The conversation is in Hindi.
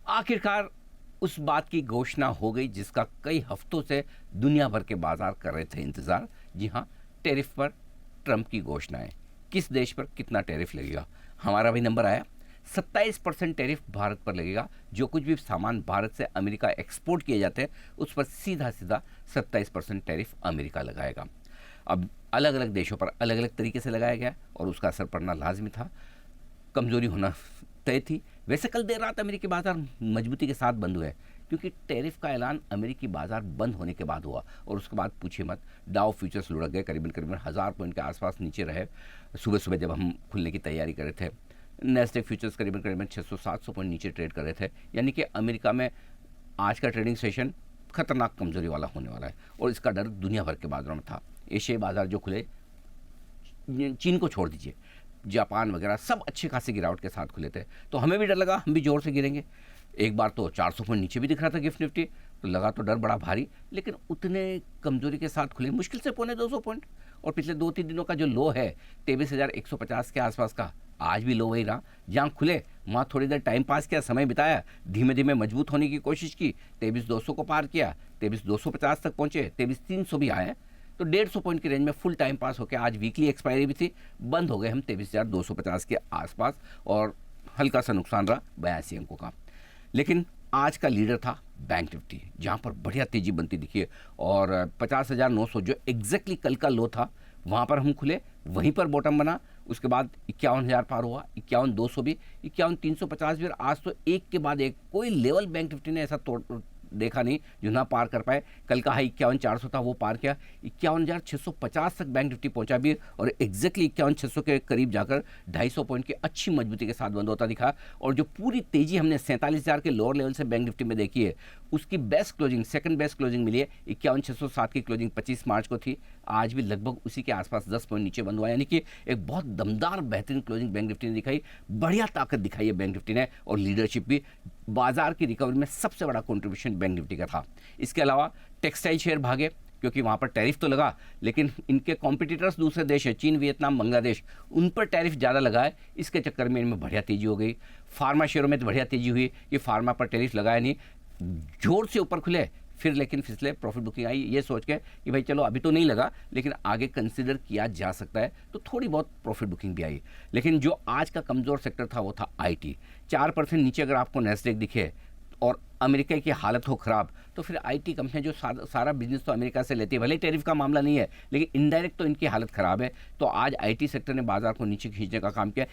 आखिरकार उस बात की घोषणा हो गई जिसका कई हफ्तों से दुनिया भर के बाजार कर रहे थे इंतजार। जी हाँ, टैरिफ पर ट्रंप की घोषणाएं। किस देश पर कितना टैरिफ लगेगा, हमारा भी नंबर आया। 27% टैरिफ भारत पर लगेगा। जो कुछ भी सामान भारत से अमेरिका एक्सपोर्ट किए जाते हैं उस पर सीधा सीधा 27% टैरिफ अमेरिका लगाएगा। अब अलग अलग देशों पर अलग अलग तरीके से लगाया गया और उसका असर पड़ना लाजमी था, कमजोरी होना तय थी। वैसे कल देर रात अमेरिकी बाजार मजबूती के साथ बंद हुए क्योंकि टैरिफ का ऐलान अमेरिकी बाजार बंद होने के बाद हुआ और उसके बाद पूछिए मत, डाउ फ्यूचर्स लुढ़क गए, करीबन करीबन 1000 पॉइंट के आसपास नीचे रहे सुबह सुबह जब हम खुलने की तैयारी कर रहे थे। नेस्डेक फ्यूचर्स करीबन करीबन 600-700 पॉइंट नीचे ट्रेड कर रहे थे। यानी कि अमेरिका में आज का ट्रेडिंग सेशन खतरनाक कमजोरी वाला होने वाला है और इसका डर दुनिया भर के बाजारों में था। एशियाई बाजार जो खुले, चीन को छोड़ दीजिए, जापान वगैरह सब अच्छे खासी गिरावट के साथ खुले थे, तो हमें भी डर लगा हम भी जोर से गिरेंगे। एक बार तो 400 पॉइंट नीचे भी दिख रहा था गिफ्ट निफ्टी, तो लगा तो डर बड़ा भारी, लेकिन उतने कमजोरी के साथ खुले, मुश्किल से 250 पॉइंट। और पिछले 2-3 दिनों का जो लो है 23,150 के आसपास का, आज भी लो वही रहा। जहाँ खुले वहाँ थोड़ी देर टाइम पास किया, समय बिताया, धीमे धीमे मजबूत होने की कोशिश की, 23,200 को पार किया, 23,250 तक पहुँचे, 23,300 भी आए, तो 150 पॉइंट की रेंज में फुल टाइम पास होकर आज वीकली एक्सपायरी भी थी, बंद हो गए हम 23,250 के आसपास और हल्का सा नुकसान रहा 82 अंकों का। लेकिन आज का लीडर था बैंक निफ्टी, जहां पर बढ़िया तेजी बनती दिखी और 50,900 जो एग्जैक्टली कल का लो था वहां पर हम खुले, वहीं पर बॉटम बना। उसके बाद 51,000 पार हुआ, 51,200 भी, 51,350 भी, और आज तो एक के बाद एक कोई लेवल बैंक निफ्टी ने ऐसा तोड़ देखा नहीं जो ना पार कर पाए। कल का हाई 51,400 था, वो पार किया, 51,650 तक बैंक निफ्टी पहुंचा भी और एग्जैक्टली 51,600 के करीब जाकर 250 पॉइंट की अच्छी मजबूती के साथ बंद होता दिखा। और जो पूरी तेजी हमने 47,000 के लोअर लेवल से बैंक निफ्टी में देखी है, उसकी best closing, second best closing मिली है 51,607 की क्लोजिंग 25 मार्च को थी। आज भी लगभग उसी के आसपास 10 पॉइंट नीचे बंद हुआ, यानी कि एक बहुत दमदार बेहतरीन क्लोजिंग बैंक निफ्टी ने दिखाई। बढ़िया ताकत दिखाई है बैंक निफ्टी ने और लीडरशिप भी। बाजार की रिकवरी में सबसे बड़ा कंट्रीब्यूशन बैंक निफ्टी का था। इसके अलावा टेक्सटाइल शेयर भागे क्योंकि वहां पर टैरिफ तो लगा, लेकिन इनके कॉम्पिटिटर्स दूसरे देश है, चीन, वियतनाम, बांग्लादेश, उन पर टैरिफ ज़्यादा लगा है, इसके चक्कर में इनमें बढ़िया तेजी हो गई। फार्मा शेयरों में तो बढ़िया तेजी हुई कि फार्मा पर टैरिफ लगाया नहीं, जोर से ऊपर खुले, फिर लेकिन फिसले, प्रॉफिट बुकिंग आई ये सोच के कि भाई चलो अभी तो नहीं लगा लेकिन आगे कंसिडर किया जा सकता है, तो थोड़ी बहुत प्रॉफिट बुकिंग भी आई। लेकिन जो आज का कमज़ोर सेक्टर था वो था आईटी। 4% नीचे अगर आपको नेस्डेक दिखे और अमेरिका की हालत हो खराब, तो फिर आईटी कंपनियां जो सारा बिजनेस तो अमेरिका से लेती है, भले टैरिफ का मामला नहीं है लेकिन इनडायरेक्ट तो इनकी हालत खराब है, तो आज आईटी सेक्टर ने बाजार को नीचे खींचने का काम किया।